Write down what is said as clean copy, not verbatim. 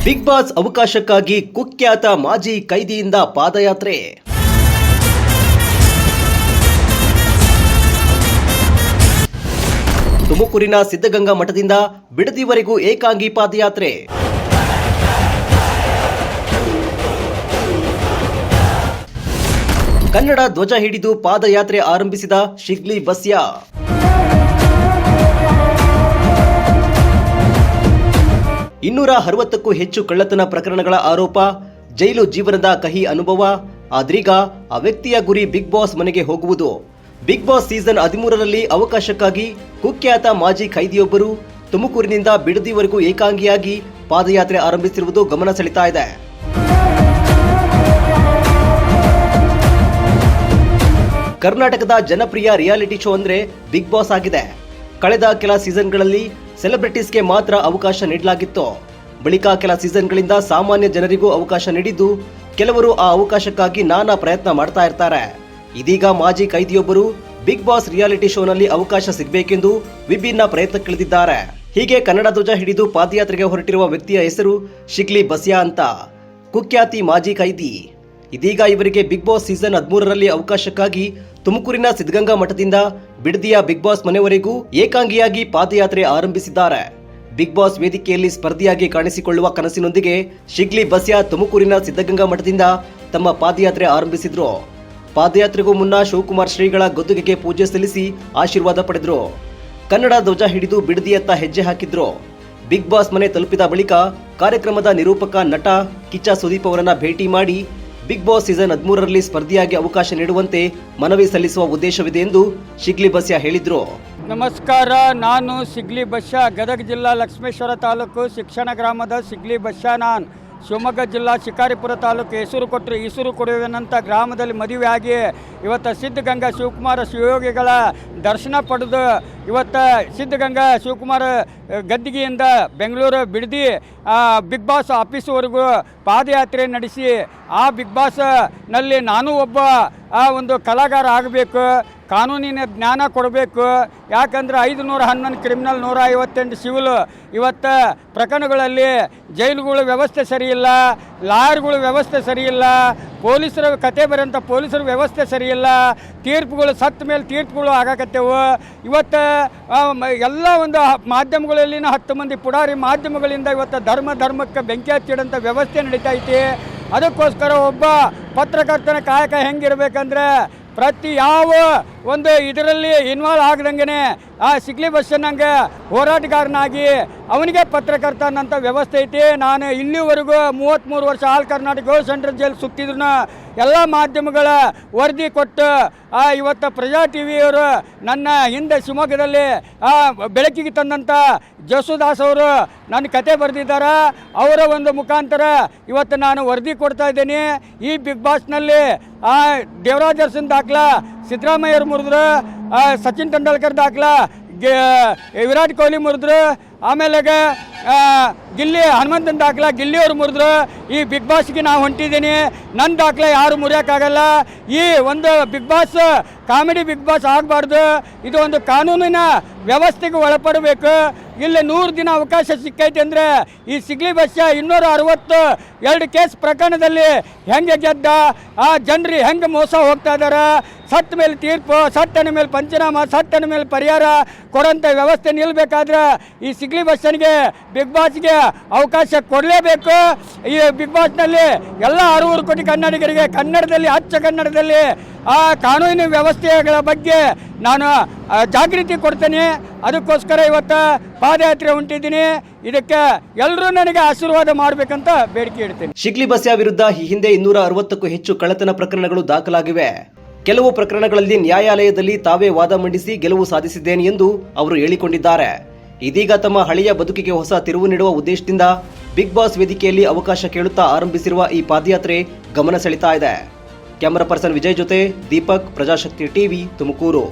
Big boss ಅವಕಾಶಕ್ಕಾಗಿ ಕುಖ್ಯಾತ ಮಾಜಿ ಕೈದಿಯಿಂದ ಪಾದಯಾತ್ರೆ. ತುಮಕೂರಿನ ಸಿದ್ಧಗಂಗಾ ಮಠದಿಂದ ಬಿಡದಿವರೆಗೂ ಏಕಾಂಗಿ ಪಾದಯಾತ್ರೆ. ಕನ್ನಡ ಧ್ವಜ ಹಿಡಿದು ಪಾದಯಾತ್ರೆ ಆರಂಭಿಸಿದ ಶಿಗ್ಲಿ ಬಸ್ಯಾ. ಇನ್ನೂರ 60ಕ್ಕೂ ಹೆಚ್ಚು ಕಳ್ಳತನ ಪ್ರಕರಣಗಳ ಆರೋಪ, ಜೈಲು ಜೀವನದ ಕಹಿ ಅನುಭವ. ಆದ್ರೀಗ ಆ ವ್ಯಕ್ತಿಯ ಗುರಿ ಬಿಗ್ ಬಾಸ್ ಮನೆಗೆ ಹೋಗುವುದು. ಬಿಗ್ ಬಾಸ್ ಸೀಸನ್ 13ರಲ್ಲಿ ಅವಕಾಶಕ್ಕಾಗಿ ಕುಖ್ಯಾತ ಮಾಜಿ ಖೈದಿಯೊಬ್ಬರು ತುಮಕೂರಿನಿಂದ ಬಿಡದಿವರೆಗೂ ಏಕಾಂಗಿಯಾಗಿ ಪಾದಯಾತ್ರೆ ಆರಂಭಿಸಿರುವುದು ಗಮನ ಸೆಳೀತಾ ಇದೆ. ಕರ್ನಾಟಕದ ಜನಪ್ರಿಯ ರಿಯಾಲಿಟಿ ಶೋ ಅಂದ್ರೆ ಬಿಗ್ ಬಾಸ್ ಆಗಿದೆ. ಕಳೆದ ಕೆಲ ಸೀಸನ್ಗಳಲ್ಲಿ ಸೆಲೆಬ್ರಿಟೀಸ್ಗೆ ಮಾತ್ರ ಅವಕಾಶ ನೀಡಲಾಗಿತ್ತು. ಬಳಿಕ ಕೆಲ ಸೀಸನ್ಗಳಿಂದ ಸಾಮಾನ್ಯ ಜನರಿಗೂ ಅವಕಾಶ ನೀಡಿದ್ದು, ಕೆಲವರು ಆ ಅವಕಾಶಕ್ಕಾಗಿ ನಾನಾ ಪ್ರಯತ್ನ ಮಾಡ್ತಾ ಇರ್ತಾರೆ. ಇದೀಗ ಮಾಜಿ ಕೈದಿಯೊಬ್ಬರು ಬಿಗ್ ಬಾಸ್ ರಿಯಾಲಿಟಿ ಶೋನಲ್ಲಿ ಅವಕಾಶ ಸಿಗಬೇಕೆಂದು ವಿಭಿನ್ನ ಪ್ರಯತ್ನಕ್ಕಿಳಿದಿದ್ದಾರೆ. ಹೀಗೆ ಕನ್ನಡ ಧ್ವಜ ಹಿಡಿದು ಪಾದಯಾತ್ರೆಗೆ ಹೊರಟಿರುವ ವ್ಯಕ್ತಿಯ ಹೆಸರು ಶಿಗ್ಲಿ ಬಸ್ಯಾ ಅಂತ. ಕುಖ್ಯಾತಿ ಮಾಜಿ ಕೈದಿ. ಇದೀಗ ಇವರಿಗೆ ಬಿಗ್ ಬಾಸ್ ಸೀಸನ್ 13ರಲ್ಲಿ ಅವಕಾಶಕ್ಕಾಗಿ ತುಮಕೂರಿನ ಸಿದ್ಧಗಂಗಾ ಮಠದಿಂದ ಬಿಡದಿಯ ಬಿಗ್ ಬಾಸ್ ಮನೆವರೆಗೂ ಏಕಾಂಗಿಯಾಗಿ ಪಾದಯಾತ್ರೆ ಆರಂಭಿಸಿದ್ದಾರೆ. ಬಿಗ್ ಬಾಸ್ ವೇದಿಕೆಯಲ್ಲಿ ಸ್ಪರ್ಧಿಯಾಗಿ ಕಾಣಿಸಿಕೊಳ್ಳುವ ಕನಸಿನೊಂದಿಗೆ ಶಿಗ್ಲಿ ಬಸ್ಯಾ ತುಮಕೂರಿನ ಸಿದ್ಧಗಂಗಾ ಮಠದಿಂದ ತಮ್ಮ ಪಾದಯಾತ್ರೆ ಆರಂಭಿಸಿದ್ರು. ಪಾದಯಾತ್ರೆಗೂ ಮುನ್ನ ಶಿವಕುಮಾರ್ ಶ್ರೀಗಳ ಗದ್ದುಗೆಗೆ ಪೂಜೆ ಸಲ್ಲಿಸಿ ಆಶೀರ್ವಾದ ಪಡೆದ್ರು. ಕನ್ನಡ ಧ್ವಜ ಹಿಡಿದು ಬಿಡದಿಯತ್ತ ಹೆಜ್ಜೆ ಹಾಕಿದ್ರು. ಬಿಗ್ ಬಾಸ್ ಮನೆ ತಲುಪಿದ ಬಳಿಕ ಕಾರ್ಯಕ್ರಮದ ನಿರೂಪಕ ನಟ ಕಿಚ್ಚ ಸುದೀಪ್ ಅವರನ್ನ ಭೇಟಿ ಮಾಡಿ ಬಿಗ್ ಬಾಸ್ ಸೀಸನ್ 13ರಲ್ಲಿ ಸ್ಪರ್ಧಿಯಾಗಿ ಅವಕಾಶ ನೀಡುವಂತೆ ಮನವಿ ಸಲ್ಲಿಸುವ ಉದ್ದೇಶವಿದೆ ಎಂದು ಶಿಗ್ಲಿ ಬಸ್ಯಾ ಹೇಳಿದ್ರು. ನಮಸ್ಕಾರ, ನಾನು ಶಿಗ್ಲಿ ಬಸ್ಯಾ, ಗದಗ ಜಿಲ್ಲಾ ಲಕ್ಷ್ಮೇಶ್ವರ ತಾಲೂಕು ಶಿಕ್ಷಣ ಗ್ರಾಮದ ಶಿಗ್ಲಿ ಬಸ್ಯಾ. ನಾನು ಶಿವಮೊಗ್ಗ ಜಿಲ್ಲಾ ಶಿಕಾರಿಪುರ ತಾಲೂಕು ಈಸೂರು ಕೊಡುವೆನಂತ ಗ್ರಾಮದಲ್ಲಿ ಮದುವೆಯಾಗಿ ಇವತ್ತು ಸಿದ್ಧಗಂಗಾ ಶಿವಕುಮಾರ ಶಿವಯೋಗಿಗಳ ದರ್ಶನ ಪಡೆದು ಇವತ್ತು ಸಿದ್ಧಗಂಗಾ ಶಿವಕುಮಾರ ಗದ್ದಿಗೆಯಿಂದ ಬೆಂಗಳೂರು ಬಿಡದಿ ಬಿಗ್ ಬಾಸ್ ಆಫೀಸ್ವರೆಗೂ ಪಾದಯಾತ್ರೆ ನಡೆಸಿ ಆ ಬಿಗ್ ಬಾಸ್ನಲ್ಲಿ ನಾನು ಒಬ್ಬ ಒಂದು ಕಲಾಕಾರ ಆಗಬೇಕು, ಕಾನೂನಿನ ಜ್ಞಾನ ಕೊಡಬೇಕು. ಯಾಕಂದರೆ 511 ಕ್ರಿಮಿನಲ್, 158 ಸಿವಿಲ್ ಇವತ್ತು ಪ್ರಕರಣಗಳಲ್ಲಿ ಜೈಲುಗಳ ವ್ಯವಸ್ಥೆ ಸರಿಯಿಲ್ಲ, ಲಾಯರ್ಗಳ ವ್ಯವಸ್ಥೆ ಸರಿಯಿಲ್ಲ, ಪೊಲೀಸರ ಕತೆ ಬರೋಂಥ ಪೊಲೀಸರ ವ್ಯವಸ್ಥೆ ಸರಿಯಿಲ್ಲ, ತೀರ್ಪುಗಳು ಸತ್ತ ಮೇಲೆ ತೀರ್ಪುಗಳು ಆಗಾಕತ್ತೇವು. ಇವತ್ತು ಎಲ್ಲ ಒಂದು ಮಾಧ್ಯಮಗಳಲ್ಲಿನ 10 ಮಂದಿ ಪುಡಾರಿ ಮಾಧ್ಯಮಗಳಿಂದ ಇವತ್ತು ಧರ್ಮಕ್ಕೆ ಬೆಂಕಿ ಹಚ್ಚಿಡೋಂಥ ವ್ಯವಸ್ಥೆ ನಡೀತಾ ಐತಿ. ಅದಕ್ಕೋಸ್ಕರ ಒಬ್ಬ ಪತ್ರಕರ್ತನ ಕಾಯಕ ಹೆಂಗಿರ್ಬೇಕಂದ್ರೆ ಪ್ರತಿ ಯಾವ ಒಂದು ಇದರಲ್ಲಿ ಇನ್ವಾಲ್ವ್ ಆಗದಂಗೆ ಆ ಶಿಗ್ಲಿ ಬಸ್ಯನ್ನಂಗೆ ಹೋರಾಟಗಾರನಾಗಿ ಅವನಿಗೆ ಪತ್ರಕರ್ತ ಅನ್ನೋಂಥ ವ್ಯವಸ್ಥೆ ಐತಿ. ನಾನು ಇಲ್ಲಿವರೆಗೂ 33 ವರ್ಷ ಆಲ್ ಕರ್ನಾಟಕ ಗೋ ಸೆಂಟ್ರಲ್ ಜೈಲ್ ಸುತ್ತಿದ್ರು ಎಲ್ಲ ಮಾಧ್ಯಮಗಳ ವರದಿ ಕೊಟ್ಟು ಇವತ್ತು ಪ್ರಜಾ ಟಿ ವಿಯವರು ನನ್ನ ಹಿಂದೆ ಶಿವಮೊಗ್ಗದಲ್ಲಿ ಬೆಳಕಿಗೆ ತಂದಂಥ ಜಸುದಾಸ್ ಅವರು ನನ್ನ ಕತೆ ಬರೆದಿದ್ದಾರೆ. ಅವರ ಒಂದು ಮುಖಾಂತರ ಇವತ್ತು ನಾನು ವರದಿ ಕೊಡ್ತಾ ಇದ್ದೀನಿ. ಈ ಬಿಗ್ ಬಾಸ್ನಲ್ಲಿ ದೇವರಾಜ್ ಅರಸನ್ ದಾಖಲ, ಸಿದ್ದರಾಮಯ್ಯರು ಮುರಿದ್ರು, ಸಚಿನ್ ತೆಂಡೂಲ್ಕರ್ ದಾಖಲ, ವಿರಾಟ್ ಕೊಹ್ಲಿ ಮುರಿದ್ರು, ಆಮೇಲೆ ಗಿಲ್ಲಿ ಹನುಮಂತನ ದಾಖಲ ಗಿಲ್ಲಿಯವರು ಮುರಿದ್ರು. ಈ ಬಿಗ್ ಬಾಸ್ಗೆ ನಾವು ಹೊಂಟಿದ್ದೀನಿ, ನನ್ನ ದಾಖಲೆ ಯಾರು ಮುರಿಯೋಕ್ಕಾಗಲ್ಲ. ಈ ಒಂದು Bigg Boss comedy Bigg Boss ಆಗಬಾರ್ದು. ಇದು ಒಂದು ಕಾನೂನಿನ ವ್ಯವಸ್ಥೆಗೆ ಒಳಪಡಬೇಕು. ಇಲ್ಲಿ 100 ದಿನ ಅವಕಾಶ ಸಿಕ್ಕೈತೆ ಅಂದರೆ ಈ ಶಿಗ್ಲಿ ಬಸ್ಯಾ 262 ಕೇಸ್ ಪ್ರಕರಣದಲ್ಲಿ ಹೆಂಗೆ ಗೆದ್ದ, ಆ ಜನರು ಹೆಂಗೆ ಮೋಸ ಹೋಗ್ತಾ ಇದ್ದಾರೆ. ಸತ್ತ ಮೇಲೆ ತೀರ್ಪು, ಸತ್ತನ ಮೇಲೆ ಪಂಚನಾಮ, ಸತ್ತನ ಮೇಲೆ ಪರಿಹಾರ ಕೊಡೋಂಥ ವ್ಯವಸ್ಥೆ ನಿಲ್ಲಬೇಕಾದ್ರೆ ಈ ಶಿಗ್ಲಿ ಬಸ್ಯನಿಗೆ ಬಿಗ್ ಬಾಸ್ಗೆ ಅವಕಾಶ ಕೊಡಲೇಬೇಕು. ಈ ಬಿಗ್ ಬಾಸ್ನಲ್ಲಿ ಎಲ್ಲ 600 ಕೋಟಿ ಕನ್ನಡಿಗರಿಗೆ ಕನ್ನಡದಲ್ಲಿ, ಅಚ್ಚ ಕನ್ನಡದಲ್ಲಿ ಆ ಕಾನೂನಿನ ವ್ಯವಸ್ಥೆಗಳ ಬಗ್ಗೆ ನಾನು ಜಾಗೃತಿ ಕೊಡ್ತೇನೆ. ಅದಕ್ಕೋಸ್ಕರ ಇವತ್ತು ಪಾದಯಾತ್ರೆ ಹೊಂಟಿದ್ದೀನಿ. ಇದಕ್ಕೆ ಎಲ್ಲರೂ ನನಗೆ ಆಶೀರ್ವಾದ ಮಾಡಬೇಕಂತ ಬೇಡಿಕೆ ಇಡ್ತೇನೆ. ಶಿಗ್ಲಿ ಬಸ್ಯಾ ವಿರುದ್ಧ ಈ ಹಿಂದೆ 260ಕ್ಕೂ ಹೆಚ್ಚು ಕಳ್ಳತನ ಪ್ರಕರಣಗಳು ದಾಖಲಾಗಿವೆ. ಕೆಲವು ಪ್ರಕರಣಗಳಲ್ಲಿ ನ್ಯಾಯಾಲಯದಲ್ಲಿ ತಾವೇ ವಾದ ಮಂಡಿಸಿ ಗೆಲುವು ಸಾಧಿಸಿದ್ದೇನೆ ಎಂದು ಅವರು ಹೇಳಿಕೊಂಡಿದ್ದಾರೆ. ಇದೀಗ ತಮ್ಮ ಹಳೆಯ ಬದುಕಿಗೆ ಹೊಸ ತಿರುವು ನೀಡುವ ಉದ್ದೇಶದಿಂದ ಬಿಗ್ ಬಾಸ್ ವೇದಿಕೆಯಲ್ಲಿ ಅವಕಾಶ ಕೇಳುತ್ತಾ ಆರಂಭಿಸಿರುವ ಈ ಪಾದಯಾತ್ರೆ ಗಮನ ಸೆಳೀತಾ ಇದೆ. ಕ್ಯಾಮರಾ ಪರ್ಸನ್ ವಿಜಯ್ ಜೊತೆ ದೀಪಕ್, ಪ್ರಜಾಶಕ್ತಿ ಟಿವಿ, ತುಮಕೂರು.